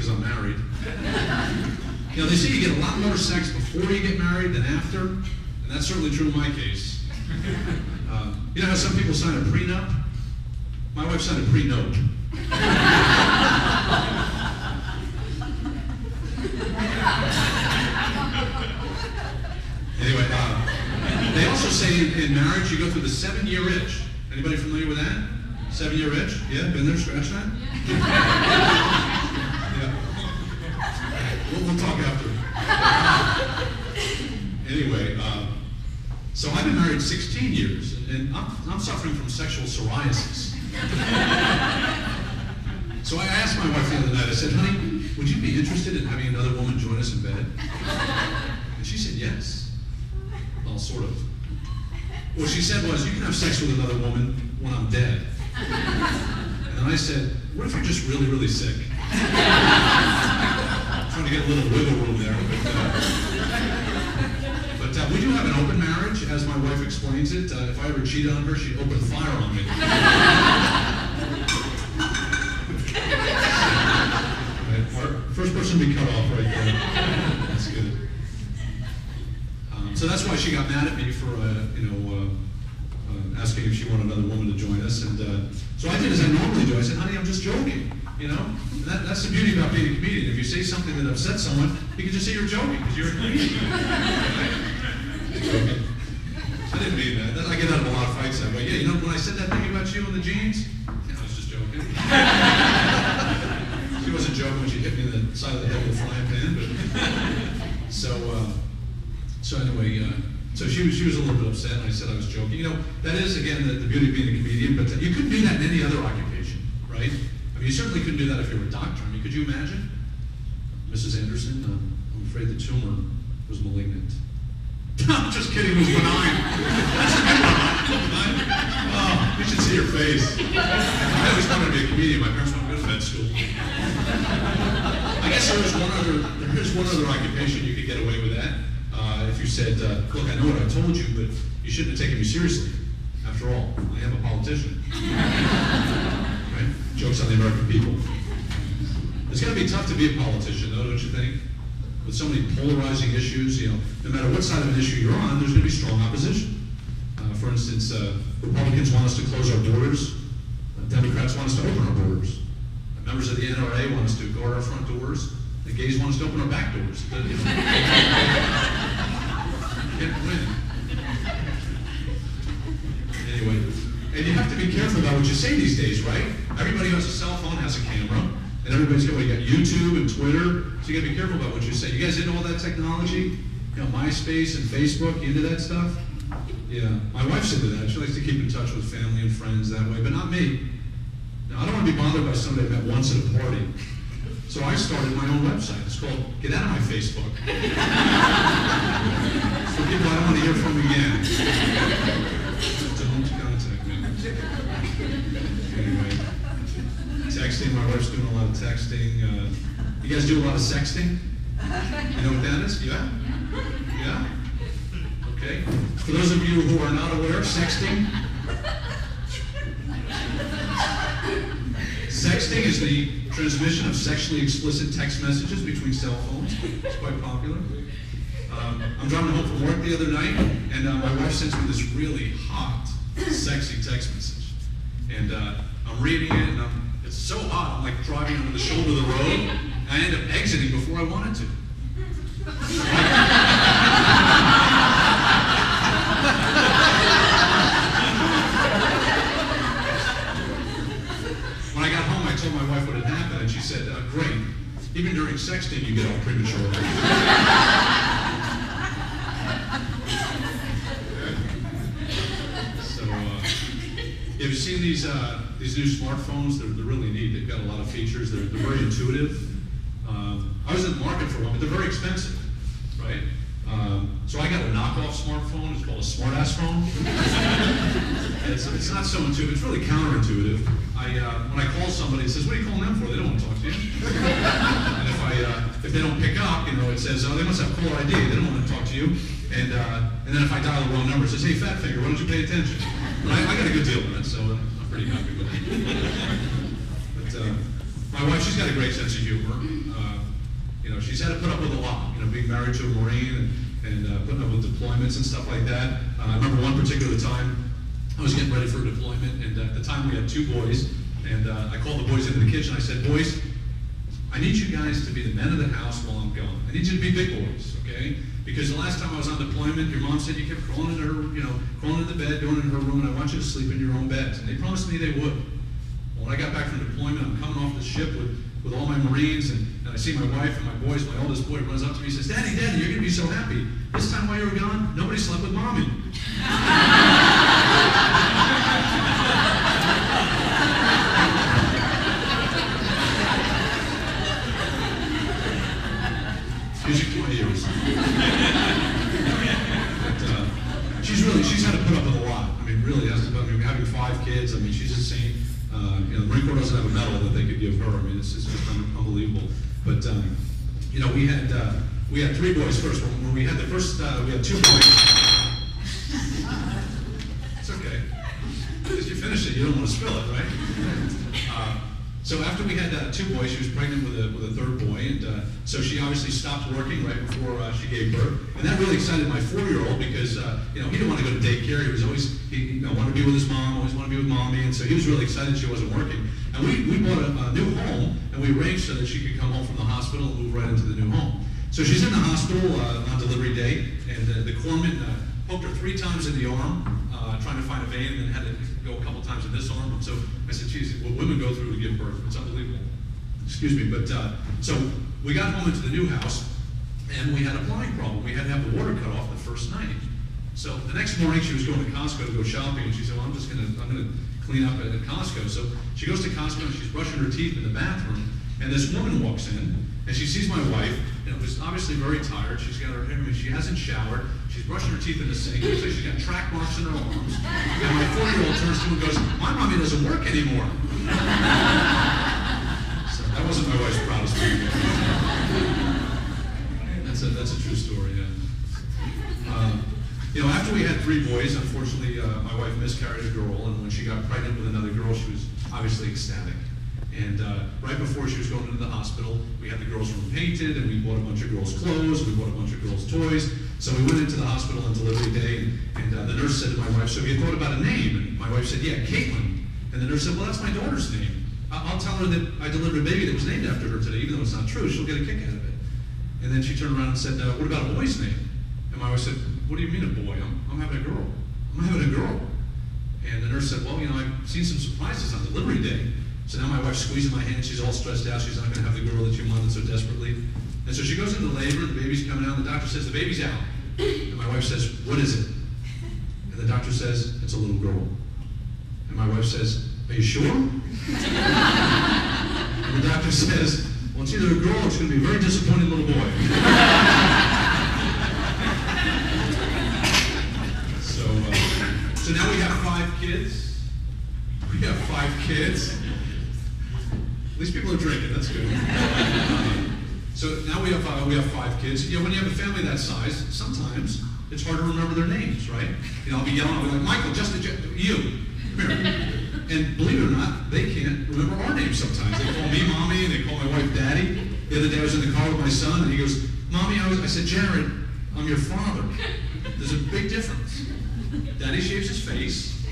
because I'm married. You know, they say you get a lot more sex before you get married than after, and that's certainly true in my case. You know how some people sign a prenup? My wife signed a pre-note. Anyway, they also say in marriage you go through the 7-year itch. Anybody familiar with that? 7-year itch? Yeah, been there, scratch that? Yeah. We'll talk after. Anyway, so I've been married 16 years, and I'm suffering from sexual psoriasis. So I asked my wife the other night, I said, honey, would you be interested in having another woman join us in bed? And she said, yes. Well, sort of. What she said was, you can have sex with another woman when I'm dead. And then I said, what if you're just really, really sick? Trying to get a little wiggle room there. But we do have an open marriage, as my wife explains it. If I ever cheated on her, she'd open fire on me. Right, first person to be cut off right there. That's good. So that's why she got mad at me for, asking if she wanted another woman to join us. And so I did as I normally do. I said, honey, I'm just joking. You know, that's the beauty about being a comedian. If you say something that upsets someone, you can just say you're joking because you're a comedian. Right? Joking. I didn't mean that. I get out of a lot of fights that way. Yeah, you know, when I said that thing about you and the jeans, I was just joking. She wasn't joking when she hit me in the side of the head with a frying pan. But so anyway, so she was a little bit upset, and I said I was joking. You know, that is again the beauty of being a comedian. But you couldn't do that in any other occupation, right? I mean, you certainly couldn't do that if you were a doctor. I mean, could you imagine, Mrs. Anderson? I'm afraid the tumor was malignant. I'm just kidding, it was benign. That's a good one. Oh, you should see your face. I always wanted to be a comedian. My parents wanted me to go to med school. I guess there is one other occupation you could get away with that. If you said, look, I know what I told you, but you shouldn't have taken me seriously. After all, I am a politician. Right? Jokes on the American people. It's got to be tough to be a politician, though, don't you think? With so many polarizing issues, you know, no matter what side of an issue you're on, there's going to be strong opposition. For instance, Republicans want us to close our borders. Democrats want us to open our borders. Members of the NRA want us to guard our front doors. The gays want us to open our back doors. Can't win. Anyway, and you have to be careful about what you say these days, right? Everybody who has a cell phone has a camera, and everybody's got, you got YouTube and Twitter, so you got to be careful about what you say. You guys into all that technology? You know, MySpace and Facebook, you into that stuff? Yeah, my wife's into that. She likes to keep in touch with family and friends that way, but not me. Now, I don't want to be bothered by somebody I met once at a party. So I started my own website. It's called Get Out of My Facebook. For people I don't want to hear from again. Don't contact me. Anyway, texting. My wife's doing a lot of texting. You guys do a lot of sexting? You know what that is? Yeah? Yeah? Okay. For those of you who are not aware, sexting. Sexting is the transmission of sexually explicit text messages between cell phones. It's quite popular. I'm driving home from work the other night, and my wife sends me this really hot, sexy text message. And I'm reading it, and it's so hot, I'm like driving under the shoulder of the road, and I end up exiting before I wanted to. When I got home, I told my wife what had happened, and she said, great. Even during sexting, you get off prematurely. So, have you seen these new smartphones? They're really neat. They've got a lot of features. They're very intuitive. I was in the market for one, but they're very expensive, right? So I got a knockoff smartphone. It's called a smartass phone. It's not so intuitive. It's really counterintuitive. When I call somebody, it says, "What are you calling them for?" They don't want to talk to you. And if they don't pick up, you know, it says, "Oh, they must have caller ID. They don't want to talk to you." And then if I dial the wrong number, it says, "Hey, fat finger, why don't you pay attention?" But I got a good deal on it, so I'm pretty happy with it. But My wife, she's got a great sense of humor. You know, she's had to put up with a lot. You know, being married to a Marine and putting up with deployments and stuff like that. I remember one particular time I was getting ready for a deployment, and at the time we had 2 boys, and I called the boys into the kitchen. I said, boys, I need you guys to be the men of the house while I'm gone. I need you to be big boys, okay? Because the last time I was on deployment, your mom said you kept crawling into her, you know, crawling into the bed, going in her room, and I want you to sleep in your own beds. And they promised me they would. Well, when I got back from deployment, I'm coming off the ship with all my Marines, and I see my wife and my boys. My oldest boy runs up to me and says, Daddy, Daddy, you're going to be so happy. This time while you were gone, nobody slept with Mommy. Music to my ears. But, she's had to put up with a lot. I mean, really has to. I mean, having 5 kids. I mean, she's a saint. You know, the Marine Corps doesn't have a medal that they could give her. I mean, it's just unbelievable. But you know, we had 3 boys first. When we had the first, we had 2 boys. It's okay. Because you finish it, you don't want to spill it, right? So after we had 2 boys, she was pregnant with a 3rd boy, and so she obviously stopped working right before she gave birth, and that really excited my 4-year-old because you know, he didn't want to go to daycare. He was always you know, wanted to be with his mom, always wanted to be with Mommy, and so he was really excited she wasn't working. And we bought a new home, and we arranged so that she could come home from the hospital and move right into the new home. So she's in the hospital on delivery day, and the corpsman poked her 3 times in the arm, trying to find a vein, and then had to go a couple times in this arm. And so I said, geez, what women go through to give birth, it's unbelievable. Excuse me, but so we got home into the new house, and we had a plumbing problem. We had to have the water cut off the first night. So the next morning, she was going to Costco to go shopping, and she said, well, I'm gonna clean up at Costco. So she goes to Costco, and she's brushing her teeth in the bathroom, and this woman walks in, and she sees my wife, you know, who's obviously very tired. She's got her hair, I mean, she hasn't showered. She's brushing her teeth in the sink. Looks like she's got track marks in her arms. And my 4-year-old turns to her and goes, my Mommy doesn't work anymore. So that wasn't my wife's proudest moment. That's a true story, yeah. You know, after we had 3 boys, unfortunately, my wife miscarried a girl, and when she got pregnant with another girl, she was obviously ecstatic. And right before she was going into the hospital, we had the girls' room painted, and we bought a bunch of girls' clothes, we bought a bunch of girls' toys. So we went into the hospital on delivery day, and the nurse said to my wife, so have you thought about a name? And my wife said, yeah, Caitlin. And the nurse said, well, that's my daughter's name. I'll tell her that I delivered a baby that was named after her today, even though it's not true. She'll get a kick out of it. And then she turned around and said, what about a boy's name? And my wife said, what do you mean a boy? I'm having a girl. I'm having a girl. And the nurse said, well, you know, I've seen some surprises on delivery day. So now my wife's squeezing my hand. She's all stressed out. She's not going to have the girl that she wanted so desperately. And so she goes into labor, and the baby's coming out, and the doctor says, the baby's out. And my wife says, what is it? And the doctor says, it's a little girl. And my wife says, are you sure? And the doctor says, well, it's either a girl or it's going to be a very disappointing little boy. So now we have 5 kids. We have 5 kids. At least people are drinking, that's good. So now we have 5 kids. You know, when you have a family that size, sometimes it's hard to remember their names, right? You know, I'll be yelling, I'll be like, Michael, you, come here. And believe it or not, they can't remember our names sometimes. They call me Mommy, and they call my wife Daddy. The other day I was in the car with my son, and he goes, Mommy, I said, Jared, I'm your father. There's a big difference. Daddy shaves his face,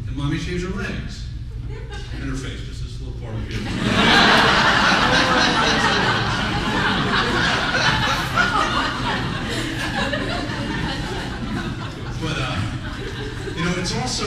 and Mommy shaves her legs. And her face, just this little part of it. But, you know, it's also,